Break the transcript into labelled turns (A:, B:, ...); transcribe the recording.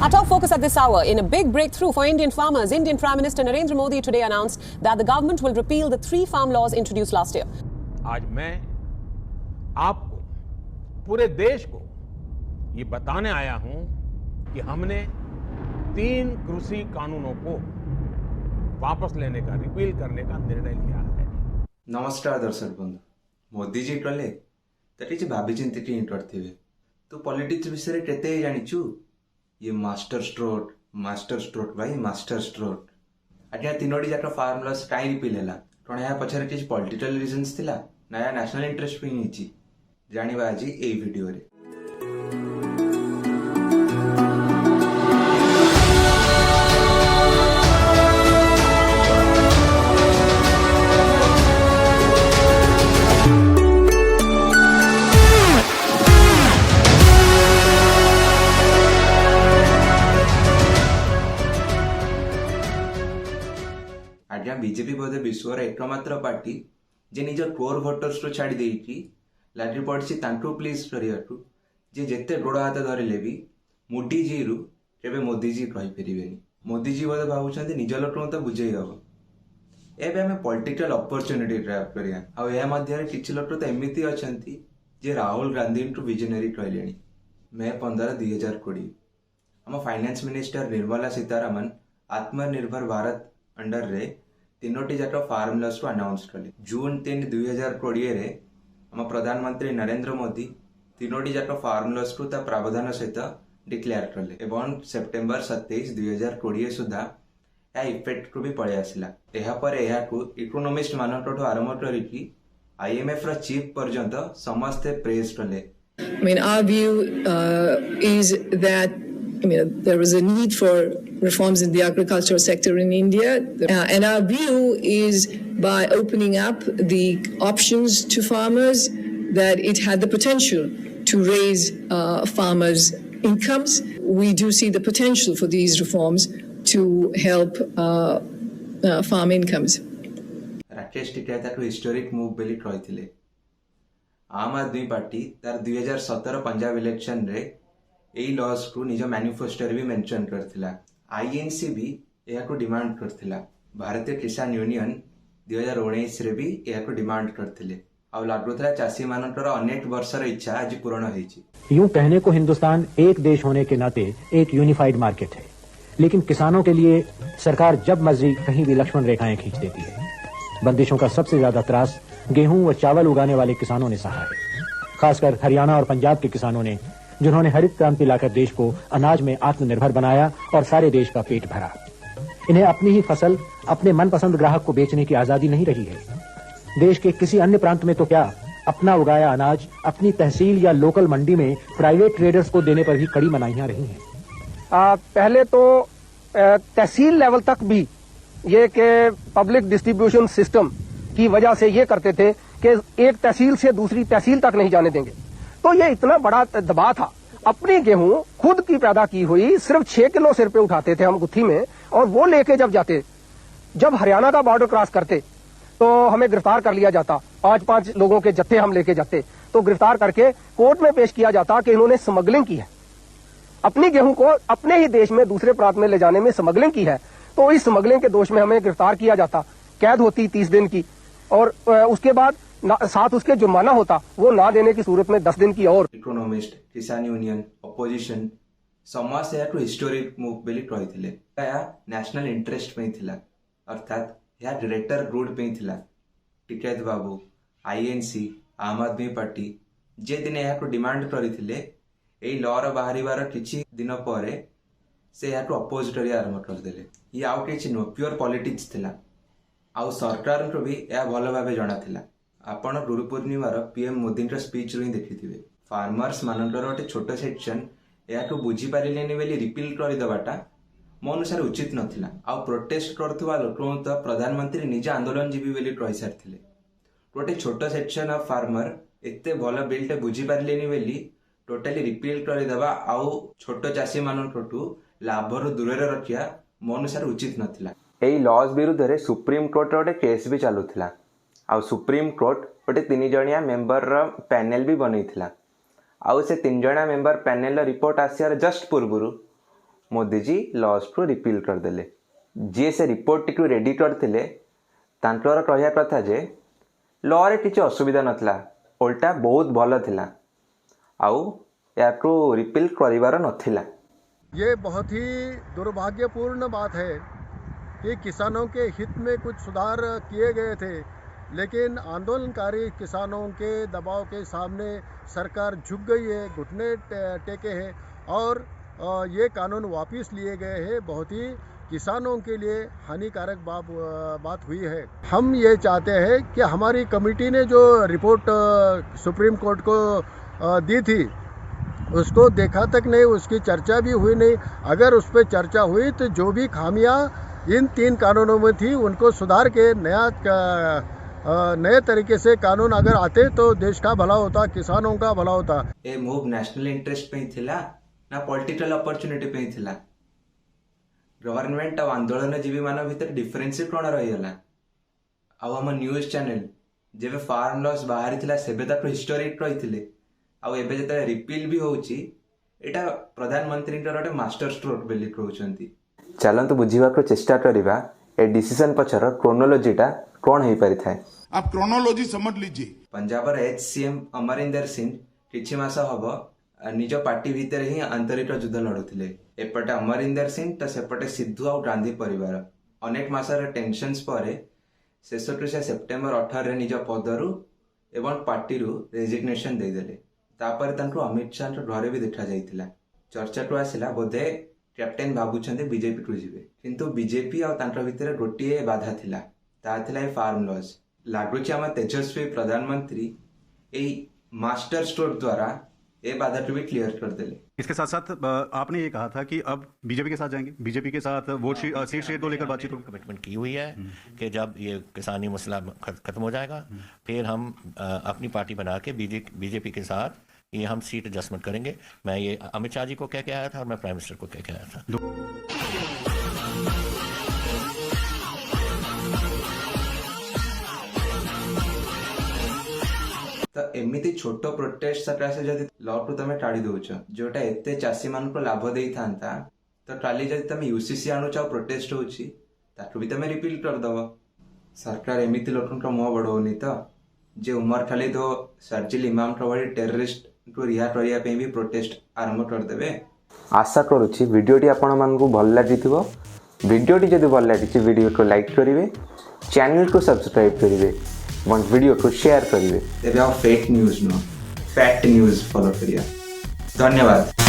A: Our top focus at this hour, in a big breakthrough for Indian farmers, Indian Prime Minister Narendra Modi today announced that the government will repeal the 3 farm laws introduced last year.
B: आज मैं आपको, पूरे देश को ये बताने आया हूं कि हमने 3 कृषि कानूनों को वापस लेने का, रिपील करने का निर्णय लिया है।
C: नमस्कार दर्शक बंधु, मोदी जी कहले तो किसी भाभी चिंती इंटरथिवे तू पॉलिटिक्स विषय केते जानिचु ये मास्टर स्ट्रोक भाई मास्टर स्ट्रोक आज्ञा तीनोटी जाक फार्म लॉस काई रिपील हैला कौन या पछरे किसी पॉलिटिकल रीजंस थिला नया नेशनल इंटरेस्ट पे नीची जानिबा आज ए वीडियो रे। आज्ञा बीजेपी बोधे विश्वर एकमात्र पार्टी जे निज कोर भोटर्स को छाड़ी देकी लागी पड़ी तांटू प्लीज करियाटू जे जेते गोड़ हाथ धरिले भी मोदी जी रु केबे मोदी जी कहि परिबेनी। मोदी जी बोधे भावुछंती निज लोक तो बुझेई हबो एबे हमें पॉलिटिकल अपॉर्चुनिटी ग्रैब करिया आ ए मध्य रे किछि लोक तो एमिति अछंती जे राहुल गांधी टू विजनरी कहलेनी। मे 15 2020 हम फाइनेंस मिनिस्टर निर्मला सीतारमण आत्मनिर्भर भारत अंडर रे तीनोटी जाक फार्म लॉस को अनाउंस कले। जून 3 2020 रे हम प्रधानमंत्री नरेंद्र मोदी तीनोटी जाक फार्म लॉस को ता प्रावधान सहित डिक्लेयर कले एवं सेप्टेम्बर 27 2020 सुधा या इफेक्ट को भी पड़े आसिला। एहा पर एहा को इकोनॉमिस्ट मानकठो आरंभ करिकी आईएमएफ रा चीफ पर्यंत समस्त प्रेज कले।
D: I mean, our view is that there is a need for reforms in the agricultural sector in India, and our view is by opening up the options to farmers that it had the potential to raise farmers' incomes. We do see the potential for these reforms to help farm incomes.
C: Rakesh Tikait historic move बेली कहते आम आदमी party तार 2017 Punjab election रे एई loss को निज manifesto भी mention करथिला। INC भी एहा को डिमांड करथिला। भारतीय किसान यूनियन 2019 रे भी एहा को डिमांड करथिले आ लागुथला चासी मानकर अनेक वर्षर इच्छा आज पूर्ण होईची।
E: यूं कहने को हिंदुस्तान एक देश होने के नाते एक यूनिफाइड मार्केट है, लेकिन किसानों के लिए सरकार जब मर्जी कहीं भी लक्ष्मण रेखाएं खींच देती है। बंदिशों का सबसे ज्यादा त्रास गेहूं व चावल उगाने वाले किसानों ने सहा है, खासकर हरियाणा और पंजाब के किसानों ने, जिन्होंने हरित क्रांति लाकर देश को अनाज में आत्मनिर्भर बनाया और सारे देश का पेट भरा। इन्हें अपनी ही फसल अपने मनपसंद ग्राहक को बेचने की आजादी नहीं रही है। देश के किसी अन्य प्रांत में तो क्या, अपना उगाया अनाज अपनी तहसील या लोकल मंडी में प्राइवेट ट्रेडर्स को देने पर भी कड़ी मनाहियां रही हैं।
F: पहले तो तहसील लेवल तक भी ये के पब्लिक डिस्ट्रीब्यूशन सिस्टम की वजह से ये करते थे कि एक तहसील से दूसरी तहसील तक नहीं जाने देंगे। तो ये इतना बड़ा दबाव था। अपनी गेहूं खुद की पैदा की हुई सिर्फ 6 किलो सिर पे उठाते थे हम गुत्थी में, और वो लेके जब जाते, जब हरियाणा का बॉर्डर क्रॉस करते तो हमें गिरफ्तार कर लिया जाता। 5-5 लोगों के जत्थे हम लेके जाते तो गिरफ्तार करके कोर्ट में पेश किया जाता कि इन्होंने स्मगलिंग की है, अपनी गेहूं को अपने ही देश में दूसरे प्रांत में ले जाने में स्मगलिंग की है। तो इस स्मगलिंग के दोष में हमें गिरफ्तार किया जाता, कैद होती 30 दिन की, और उसके बाद साथ उसके जुर्माना होता, वो ना देने की सूरत में 10 दिन की। और
C: इकोनॉमिस्ट, किसान यूनियन, अपोजिशन समस्त याकु हिस्टोरिक मूव बेली कहथिले। या नेशनल इंटरेस्ट पे थिला, अर्थात या डायरेक्टर गुड पे थिला। टिकैत बाबू, आईएनसी, आम आदमी पार्टी जे दिन याकु डिमांड करिथिले, एई लॉ र बाहरिबार किछि दिन परे से याकु अपोज करि आरंभ करदेले। ये आउ किछि नो प्योर पॉलिटिक्स थिला, आउ सरकार को भी यह भल भाव जना थिला। आपण गुरु पूर्णिमार पीएम मोदी स्पीच रू देखिथिबे। फार्मर्स मानकर गोटे छोट सेक्शन या बुझी पारिलेनी बेली रिपील करदेवाटा मो अनुसार उचित नथिला। आ प्रोटेस्ट करथुवा लोक तो प्रधानमंत्री निज आंदोलनजीवी बेली कहि सारथिले। गोटे छोट सेक्शन ऑफ फार्मर एते भल बिलटे बुझी पारिलेनी बेली टोटाली रिपील करदेवा आउ छोट चाषी मानकठू लाभर दूर रखिया मो अनुसार उचित नथिला। एई लॉज विरुद्ध रे सुप्रीम कोर्ट रे केस भी चालुथिला। आ सुप्रीम कोर्ट गोटे 3 जणिया मेंबर पैनल भी बनईथिला। आउ से 3 जणिया मेंबर पैनल रिपोर्ट आसियार जस्ट पूर्व मोदी जी लॉज को रिपील करदेले जी से रिपोर्ट टी रेडी करते तांकर कहया कथा जे लॉ रे किसी असुविधा नथला उल्टा बहुत भल थिला आउ याकू रिपील करिवार नथिला।
F: ये बहुत ही दुर्भाग्यपूर्ण बात है कि किसानों के हित में कुछ सुधार किए गए थे, लेकिन आंदोलनकारी किसानों के दबाव के सामने सरकार झुक गई है, घुटने टेके हैं और ये कानून वापस लिए गए हैं। बहुत ही किसानों के लिए हानिकारक बात हुई है। हम ये चाहते हैं कि हमारी कमेटी ने जो रिपोर्ट सुप्रीम कोर्ट को दी थी उसको देखा तक नहीं, उसकी चर्चा भी हुई नहीं। अगर उस पर चर्चा हुई तो जो भी खामियां इन 3 कानूनों में थी उनको सुधार के नए तरीके से कानून अगर आते तो देश का भला होता, किसानों का भला होता।
C: ए मूव नेशनल इंटरेस्ट पे थिला ना पॉलिटिकल अपॉर्चुनिटी पे थिला। गवर्नमेंट और आंदोलनजीवी मान भीतर डिफरेंस कौन रहीगला। आम न्यूज चैनल जेबे फार्म लॉस बाहरी थिला सेबे ताको हिस्टोरिक रही आउ एबे जते रिपील भी होउची एटा प्रधानमंत्री गोटे मास्टर स्ट्रोक बेली कहउचंती। चलंतु बुझीबाको चेष्टा करिबा ए डिसीजन पछर क्रोनोलॉजीटा कौन हो पारि थाए।
G: आप क्रोनोलॉजी समझ लीजिए।
C: पंजाब HCM अमरिंदर सिंह किछि मास हब निज पार्टी भितर ही आंतरिक युद्ध लड़ुथिले। एपटे अमरिंदर सिंह तो सेपटे सिद्धू और गांधी परिवार अनेक मासर टेंशन्स परे शेषटू से सेप्टेम्बर 18 निज पदरु एवं पार्टी रेजिग्नेशन देदेले। तापर तांको अमित शाह घरे भी देखा जाइतिला। चर्चा को आसिला बोधे कैप्टेन भाबुछन्ते बीजेपी को जीवे, किंतु बीजेपी और तांको भितर गोटिए बाधा थिला, ता थिला ए फार्म लॉज। लागुची आम तेजस्वी प्रधानमंत्री ए मास्टर स्ट्रोक द्वारा ये बाधा को भी क्लियर कर देले।
H: इसके साथ साथ आपने ये कहा था कि अब बीजेपी के साथ जाएंगे, बीजेपी के साथ वोट सीट शेयर को लेकर बातचीत
I: कमिटमेंट की हुई है कि जब ये किसानी मसला खत्म हो जाएगा फिर हम अपनी पार्टी बना के बीजेपी के साथ ये हम सीट एडजस्टमेंट करेंगे। मैं ये अमित शाह जी को कह के आया था और मैं प्राइम मिनिस्टर को कह के आया था।
C: तो एमती छोट प्रोटेस्ट सकाशे जदि लॉ को तुम टाड़ी दौच जोटा एते चाषी मान को लाभ दे था तो काली जदि तुम यूसीसी आणुच प्रोटेस्ट होची ताकू भी तुम रिपील करदब। सरकार एमती लोक मुह बढ़ौनी तो जे उमर खाली तो सर्जिल इमाम भली टेररिस्ट को रिहा करने भी प्रोटेस्ट आरंभ करदे। आशा करुच्ची वीडियोटी आपण मानकु भल लागिथिबो। वीडियोटी जदि भल लागिछि वीडियो को लाइक करिवे, चैनल को सब्सक्राइब करिवे, वीडियो को शेयर करिवे। Fake news no fact news follow करिया। धन्यवाद।